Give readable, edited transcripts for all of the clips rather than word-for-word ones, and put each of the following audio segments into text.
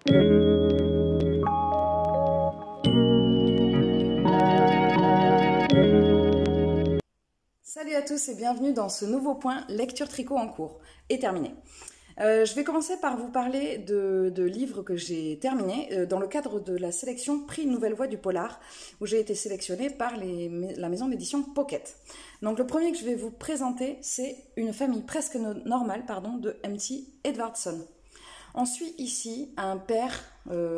Salut à tous et bienvenue dans ce nouveau point lecture tricot en cours et terminé. Je vais commencer par vous parler de livres que j'ai terminés dans le cadre de la sélection Prix Nouvelle Voix du Polar où j'ai été sélectionnée par la maison d'édition Pocket. Donc le premier que je vais vous présenter, c'est Une famille presque normale de M.T. Edwardson. On suit ici un père,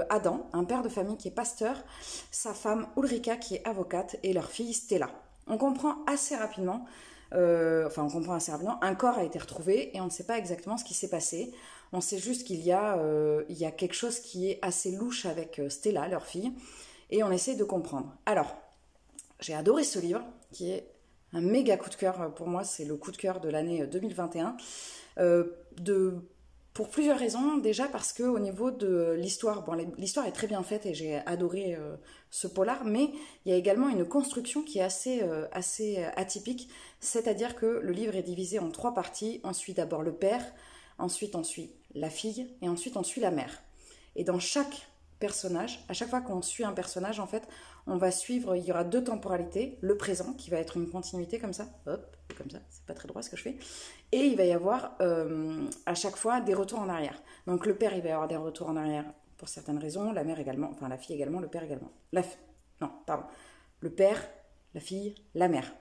Adam, un père de famille qui est pasteur, sa femme Ulrika qui est avocate et leur fille Stella. On comprend assez rapidement, un corps a été retrouvé et on ne sait pas exactement ce qui s'est passé. On sait juste qu'il y a quelque chose qui est assez louche avec Stella, leur fille, et on essaie de comprendre. Alors, j'ai adoré ce livre, qui est un méga coup de cœur pour moi, c'est le coup de cœur de l'année 2021, pour plusieurs raisons. Déjà parce qu'au niveau de l'histoire, l'histoire est très bien faite et j'ai adoré ce polar, mais il y a également une construction qui est assez atypique, c'est-à-dire que le livre est divisé en 3 parties. On suit d'abord le père, ensuite on suit la fille et ensuite on suit la mère. Et dans chaque personnage, à chaque fois qu'on suit un personnage, en fait, on va suivre, il y aura 2 temporalités, le présent qui va être une continuité comme ça, hop, comme ça, c'est pas très droit ce que je fais, et il va y avoir à chaque fois des retours en arrière. Donc le père, il va y avoir des retours en arrière pour certaines raisons, la mère également, enfin la fille également, le père également. Le père, la fille, la mère.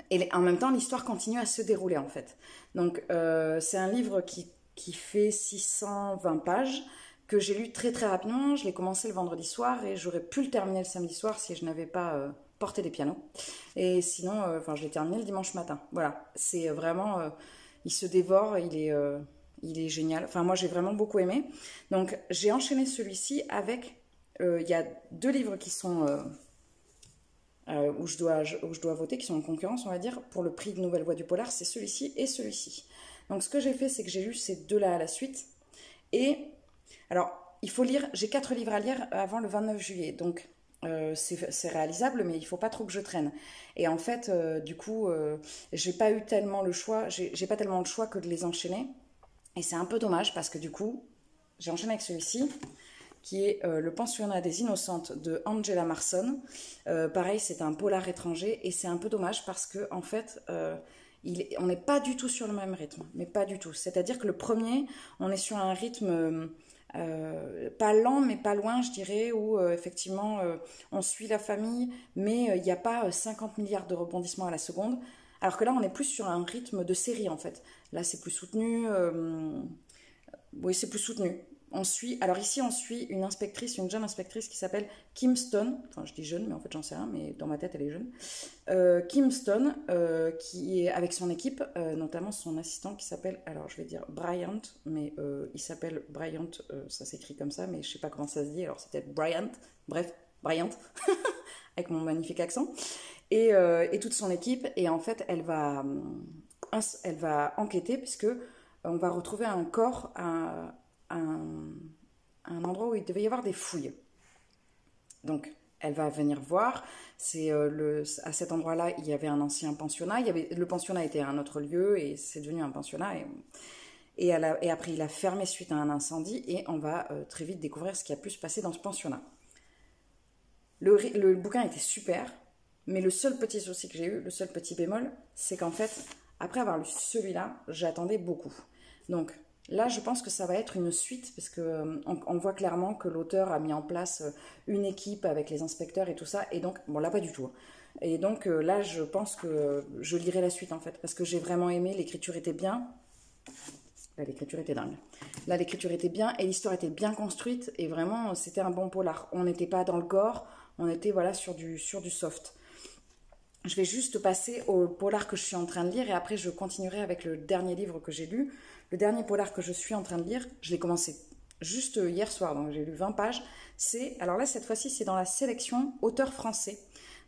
Et en même temps, l'histoire continue à se dérouler en fait. Donc c'est un livre qui fait 620 pages, que j'ai lu très très rapidement. Je l'ai commencé le vendredi soir et j'aurais pu le terminer le samedi soir si je n'avais pas porté des pianos. Et sinon, je l'ai terminé le dimanche matin. Voilà, c'est vraiment, il se dévore, il est génial. Enfin, moi j'ai vraiment beaucoup aimé. Donc j'ai enchaîné celui-ci avec, il y a 2 livres qui sont où je dois voter, qui sont en concurrence, on va dire, pour le prix de Nouvelle Voix du Polar, c'est celui-ci et celui-ci. Donc ce que j'ai fait, c'est que j'ai lu ces 2-là à la suite. Et alors, il faut lire, j'ai 4 livres à lire avant le 29 juillet, donc c'est réalisable, mais il ne faut pas trop que je traîne. Et en fait, j'ai pas eu tellement le choix, j'ai pas tellement le choix que de les enchaîner. Et c'est un peu dommage parce que du coup, j'ai enchaîné avec celui-ci, qui est Le pensionnat des innocentes de Angela Marson. Pareil, c'est un polar étranger et c'est un peu dommage parce que en fait, on n'est pas du tout sur le même rythme, mais pas du tout. C'est-à-dire que le premier, on est sur un rythme pas lent mais pas loin, je dirais, où effectivement on suit la famille, mais il n'y a pas 50 milliards de rebondissements à la seconde. Alors que là, on est plus sur un rythme de série en fait. Là, c'est plus soutenu. Oui, c'est plus soutenu. Alors ici, on suit une jeune inspectrice qui s'appelle Kim Stone. Enfin, je dis jeune, mais en fait, j'en sais rien, mais dans ma tête, elle est jeune. Kim Stone, qui est avec son équipe, notamment son assistant qui s'appelle, alors je vais dire Bryant, mais il s'appelle Bryant, ça s'écrit comme ça, mais je sais pas comment ça se dit, alors c'est peut-être Bryant, bref, Bryant, avec mon magnifique accent. Et toute son équipe, et en fait, elle va enquêter, puisque on va retrouver un corps à un endroit où il devait y avoir des fouilles. Donc, elle va venir voir. À cet endroit-là, il y avait un ancien pensionnat. Le pensionnat était un autre lieu et c'est devenu un pensionnat. Et après, il a fermé suite à un incendie et on va très vite découvrir ce qui a pu se passer dans ce pensionnat. Le bouquin était super, mais le seul petit souci que j'ai eu, le seul petit bémol, c'est qu'en fait, après avoir lu celui-là, j'attendais beaucoup. Donc, là, je pense que ça va être une suite, parce qu'on voit clairement que l'auteur a mis en place une équipe avec les inspecteurs et tout ça, et donc, bon là pas du tout. Et donc là, je pense que je lirai la suite en fait, parce que j'ai vraiment aimé, l'écriture était bien. Là, l'écriture était dingue. Là, l'écriture était bien, et l'histoire était bien construite, et vraiment, c'était un bon polar. On n'était pas dans le gore, on était voilà sur du soft. Je vais juste passer au polar que je suis en train de lire et après je continuerai avec le dernier livre que j'ai lu. Le dernier polar que je suis en train de lire, je l'ai commencé juste hier soir, donc j'ai lu 20 pages. Alors là, cette fois-ci, c'est dans la sélection auteur français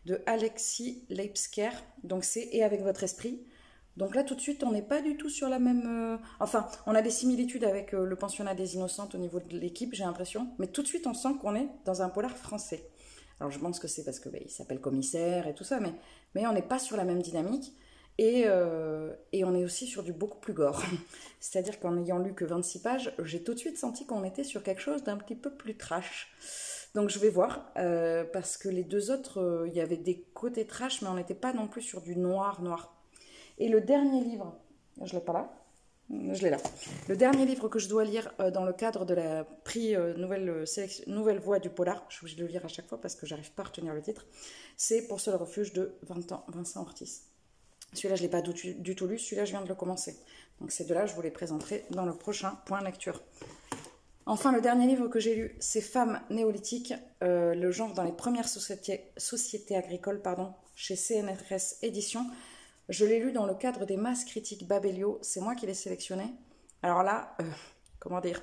de Alexis Leipsker. Donc c'est Et avec votre esprit. Donc là, tout de suite, on n'est pas du tout sur la même... Enfin, on a des similitudes avec le pensionnat des innocentes au niveau de l'équipe, j'ai l'impression. Mais tout de suite, on sent qu'on est dans un polar français. Alors je pense que c'est parce qu'il s'appelle commissaire et tout ça, mais on n'est pas sur la même dynamique. Et on est aussi sur du beaucoup plus gore. C'est-à-dire qu'en n'ayant lu que 26 pages, j'ai tout de suite senti qu'on était sur quelque chose d'un petit peu plus trash. Donc je vais voir, parce que les deux autres, il y avait des côtés trash, mais on n'était pas non plus sur du noir, noir. Et le dernier livre, je l'ai pas là, je l'ai là. Le dernier livre que je dois lire dans le cadre de la prix Nouvelle Voix du Polar, je suis obligée de le lire à chaque fois parce que j'arrive pas à retenir le titre, c'est Pour seul refuge de Vincent Ortiz. Celui-là, je ne l'ai pas du tout lu, celui-là, je viens de le commencer. Donc ces deux-là, je vous les présenterai dans le prochain point lecture. Enfin, le dernier livre que j'ai lu, c'est Femmes néolithiques, le genre dans les premières sociétés agricoles, chez CNRS Éditions. Je l'ai lu dans le cadre des masses critiques Babelio, c'est moi qui l'ai sélectionné. Alors là, comment dire,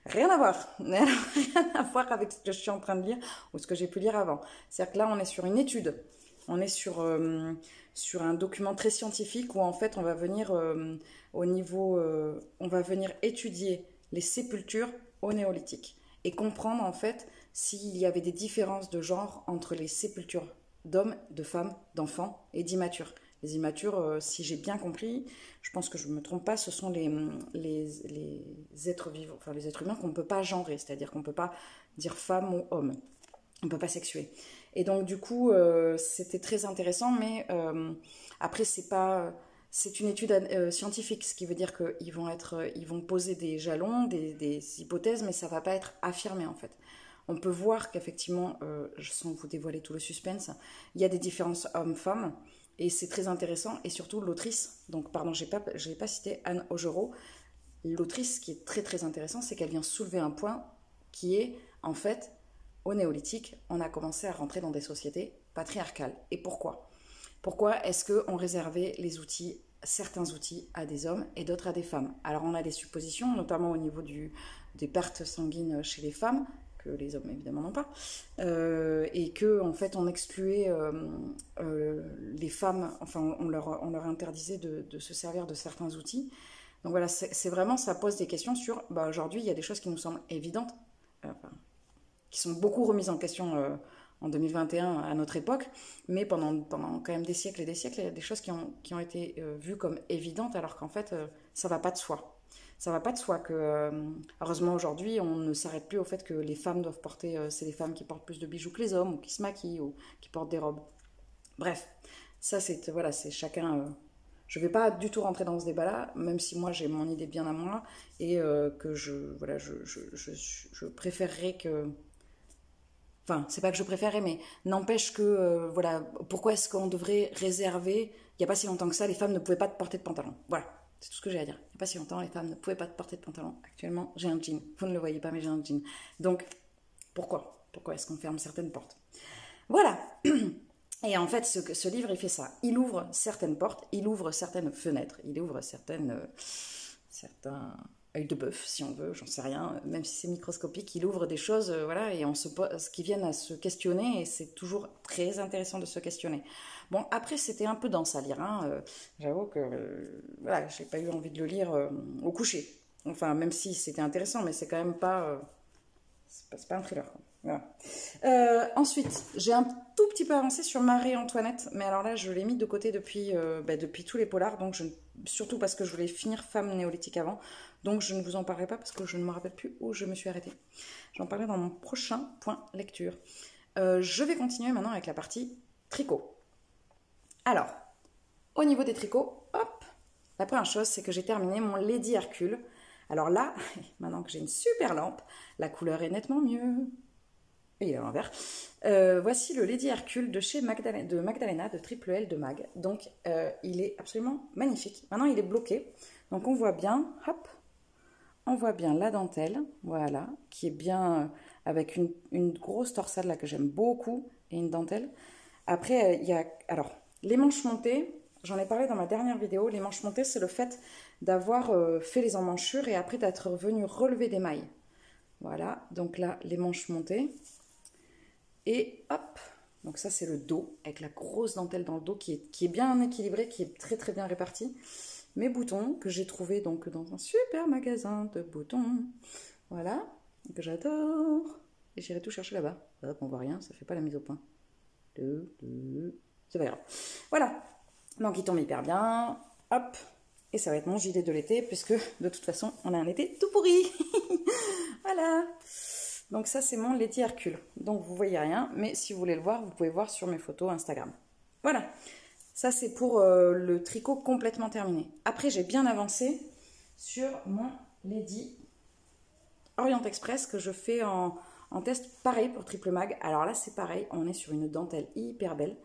rien à voir, rien à voir avec ce que je suis en train de lire ou ce que j'ai pu lire avant. C'est-à-dire que là, on est sur une étude, on est sur un document très scientifique où en fait on va venir on va venir étudier les sépultures au néolithique et comprendre en fait s'il y avait des différences de genre entre les sépultures d'hommes, de femmes, d'enfants et d'immatures. Les immatures, si j'ai bien compris, je pense que je ne me trompe pas, ce sont les êtres vivants, enfin les êtres humains qu'on ne peut pas genrer, c'est-à-dire qu'on ne peut pas dire femme ou homme, on ne peut pas sexuer. Et donc du coup, c'était très intéressant, mais après c'est une étude scientifique, ce qui veut dire qu'ils vont poser des jalons, des hypothèses, mais ça ne va pas être affirmé en fait. On peut voir qu'effectivement, sans vous dévoiler tout le suspense, il y a des différences hommes-femmes, et c'est très intéressant, et surtout l'autrice, donc pardon, je n'ai pas cité Anne Augereau, l'autrice, ce qui est très très intéressant, c'est qu'elle vient soulever un point qui est, en fait, au néolithique, on a commencé à rentrer dans des sociétés patriarcales. Et pourquoi ? Pourquoi est-ce qu'on réservait certains outils à des hommes et d'autres à des femmes ? Alors on a des suppositions, notamment au niveau des pertes sanguines chez les femmes, que les hommes évidemment n'ont pas, et que en fait on excluait les femmes, enfin on leur interdisait de se servir de certains outils. Donc voilà, c'est vraiment, ça pose des questions sur, aujourd'hui il y a des choses qui nous semblent évidentes, qui sont beaucoup remises en question en 2021 à notre époque, mais pendant quand même des siècles et des siècles, il y a des choses qui ont été vues comme évidentes, alors qu'en fait, ça ne va pas de soi. Ça ne va pas de soi que, heureusement aujourd'hui, on ne s'arrête plus au fait que les femmes doivent porter, c'est les femmes qui portent plus de bijoux que les hommes, ou qui se maquillent, ou qui portent des robes. Bref, ça c'est chacun... je ne vais pas du tout rentrer dans ce débat-là, même si moi j'ai mon idée bien à moi, et que je préférerais que... Enfin, c'est pas que je préférais, mais n'empêche que, pourquoi est-ce qu'on devrait réserver, il n'y a pas si longtemps que ça, les femmes ne pouvaient pas porter de pantalon. Voilà, c'est tout ce que j'ai à dire. Il n'y a pas si longtemps, les femmes ne pouvaient pas porter de pantalon. Actuellement, j'ai un jean. Vous ne le voyez pas, mais j'ai un jean. Donc, pourquoi est-ce qu'on ferme certaines portes? Voilà. Et en fait, ce livre, il fait ça. Il ouvre certaines portes, il ouvre certaines fenêtres, il ouvre certains œil de bœuf, si on veut, j'en sais rien, même si c'est microscopique, il ouvre des choses, et qui viennent à se questionner, et c'est toujours très intéressant de se questionner. Bon, après, c'était un peu dense à lire, j'avoue que, j'ai pas eu envie de le lire au coucher. Enfin, même si c'était intéressant, mais c'est quand même pas... c'est pas un thriller, quoi. Voilà. Ensuite, j'ai un tout petit peu avancé sur Marie-Antoinette, mais alors là, je l'ai mis de côté depuis tous les polars, donc surtout parce que je voulais finir Femme néolithique avant, donc je ne vous en parlerai pas parce que je ne me rappelle plus où je me suis arrêtée. J'en parlerai dans mon prochain point lecture. Je vais continuer maintenant avec la partie tricot. Alors, au niveau des tricots, hop, la première chose, c'est que j'ai terminé mon Lady Hercule. Alors là, maintenant que j'ai une super lampe, la couleur est nettement mieux. Et il est à l'envers. Voici le Lady Hercule de Magdalena, de Triple L de Mag. Donc, il est absolument magnifique. Maintenant, il est bloqué. Donc, on voit bien, hop, on voit bien la dentelle, voilà, qui est bien avec une grosse torsade là que j'aime beaucoup et une dentelle. Après, il y a, alors, les manches montées. J'en ai parlé dans ma dernière vidéo. Les manches montées, c'est le fait d'avoir fait les emmanchures et après d'être venu relever des mailles. Voilà, donc là, les manches montées. Et hop, donc ça c'est le dos, avec la grosse dentelle dans le dos qui est bien équilibrée, qui est très très bien répartie. Mes boutons que j'ai trouvés donc dans un super magasin de boutons. Voilà, que j'adore. Et j'irai tout chercher là-bas. Hop, on voit rien, ça fait pas la mise au point. C'est pas grave. Voilà. Donc il tombe hyper bien, hop, et ça va être mon gilet de l'été, puisque de toute façon, on a un été tout pourri. Voilà. Donc ça, c'est mon Lady Hercule. Donc vous voyez rien, mais si vous voulez le voir, vous pouvez voir sur mes photos Instagram. Voilà. Ça, c'est pour le tricot complètement terminé. Après, j'ai bien avancé sur mon Lady Orient Express que je fais en test pareil pour Triple Mag. Alors là, c'est pareil, on est sur une dentelle hyper belle.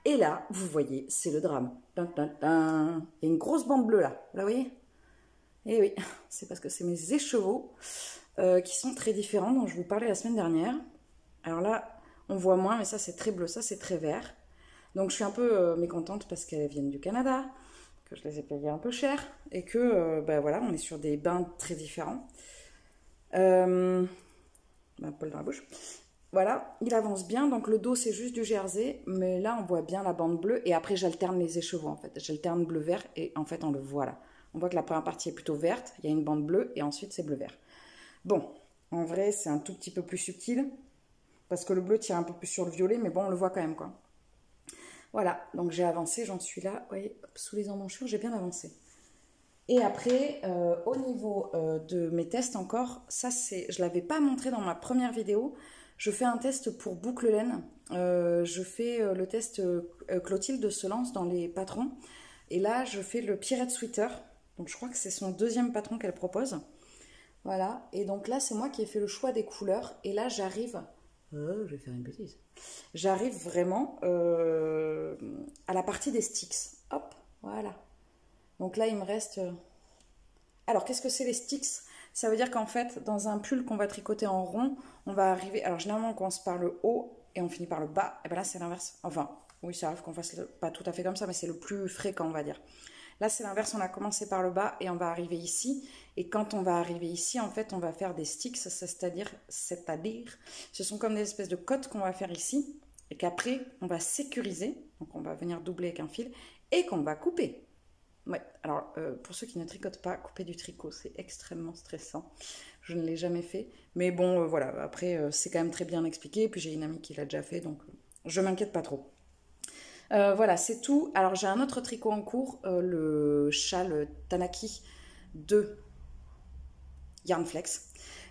Et là, vous voyez, c'est le drame. Dun, dun, dun. Il y a une grosse bande bleue là, vous la voyez? Et oui, c'est parce que c'est mes écheveaux qui sont très différents, dont je vous parlais la semaine dernière. Alors là, on voit moins, mais ça c'est très bleu, ça c'est très vert. Donc je suis un peu mécontente parce qu'elles viennent du Canada, que je les ai payées un peu cher, et que ben voilà, on est sur des bains très différents. Un poil dans la bouche. Voilà, il avance bien, donc le dos c'est juste du jersey, mais là on voit bien la bande bleue, et après j'alterne les écheveaux en fait. J'alterne bleu-vert, et en fait on le voit là. On voit que la première partie est plutôt verte, il y a une bande bleue, et ensuite c'est bleu-vert. Bon, en vrai c'est un tout petit peu plus subtil, parce que le bleu tire un peu plus sur le violet, mais bon on le voit quand même quoi. Voilà, donc j'ai avancé, j'en suis là, vous voyez, sous les emmanchures j'ai bien avancé. Et après, au niveau de mes tests encore, ça c'est, je ne l'avais pas montré dans ma première vidéo, je fais un test pour boucle laine, je fais le test Clotilde se lance dans les patrons, et là je fais le Pierrette Sweater, donc je crois que c'est son deuxième patron qu'elle propose, voilà, et donc là c'est moi qui ai fait le choix des couleurs, et là j'arrive, je vais faire une bêtise, j'arrive vraiment à la partie des sticks, hop, voilà. Donc là, il me reste... Alors, qu'est-ce que c'est les sticks? Ça veut dire qu'en fait, dans un pull qu'on va tricoter en rond, on va arriver... Alors, généralement, on commence par le haut et on finit par le bas. Et bien là, c'est l'inverse. Enfin, oui, ça arrive qu'on fasse pas tout à fait comme ça, mais c'est le plus fréquent, on va dire. Là, c'est l'inverse. On a commencé par le bas et on va arriver ici. Et quand on va arriver ici, en fait, on va faire des sticks. C'est-à-dire, ce sont comme des espèces de côtes qu'on va faire ici. Et qu'après, on va sécuriser. Donc, on va venir doubler avec un fil et qu'on va couper. Ouais, alors pour ceux qui ne tricotent pas, couper du tricot, c'est extrêmement stressant. Je ne l'ai jamais fait. Mais bon, voilà, après, c'est quand même très bien expliqué. Puis j'ai une amie qui l'a déjà fait, donc je m'inquiète pas trop. Voilà, c'est tout. Alors j'ai un autre tricot en cours, le châle Tanaki de Yarnflex.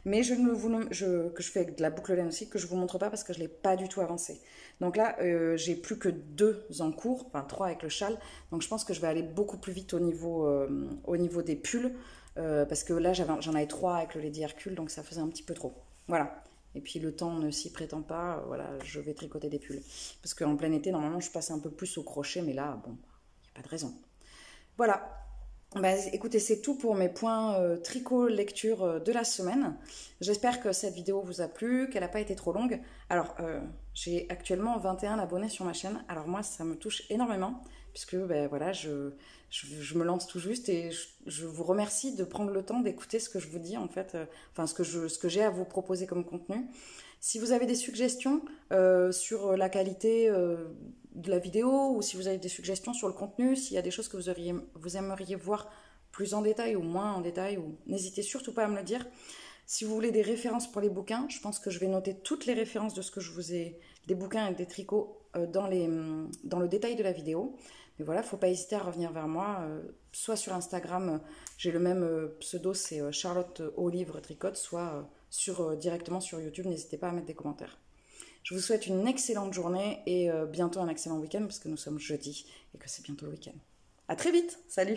Mais que je fais avec de la boucle laine aussi, que je ne vous montre pas parce que je ne l'ai pas du tout avancé. Donc là, j'ai plus que 2 en cours, enfin 3 avec le châle. Donc je pense que je vais aller beaucoup plus vite au niveau des pulls. Parce que là, j'en avais 3 avec le Lady Hercule, donc ça faisait un petit peu trop. Voilà. Et puis le temps ne s'y prétend pas, voilà, je vais tricoter des pulls. Parce qu'en plein été, normalement, je passe un peu plus au crochet, mais là, bon, il n'y a pas de raison. Voilà. Bah, écoutez, c'est tout pour mes points tricot lecture de la semaine. J'espère que cette vidéo vous a plu, qu'elle n'a pas été trop longue. Alors, j'ai actuellement 21 abonnés sur ma chaîne. Alors moi, ça me touche énormément, puisque ben, voilà, je me lance tout juste et je vous remercie de prendre le temps d'écouter ce que je vous dis, en fait, enfin ce que j'ai à vous proposer comme contenu. Si vous avez des suggestions sur la qualité de la vidéo, ou si vous avez des suggestions sur le contenu, s'il y a des choses que vous aimeriez voir plus en détail ou moins en détail, n'hésitez surtout pas à me le dire. Si vous voulez des références pour les bouquins, je pense que je vais noter toutes les références de ce que je vous ai, des bouquins et des tricots dans le détail de la vidéo. Mais voilà, il ne faut pas hésiter à revenir vers moi, soit sur Instagram, j'ai le même pseudo, c'est Charlotte Olivre Tricote, soit directement sur YouTube, n'hésitez pas à mettre des commentaires. Je vous souhaite une excellente journée et bientôt un excellent week-end parce que nous sommes jeudi et que c'est bientôt le week-end. À très vite, salut!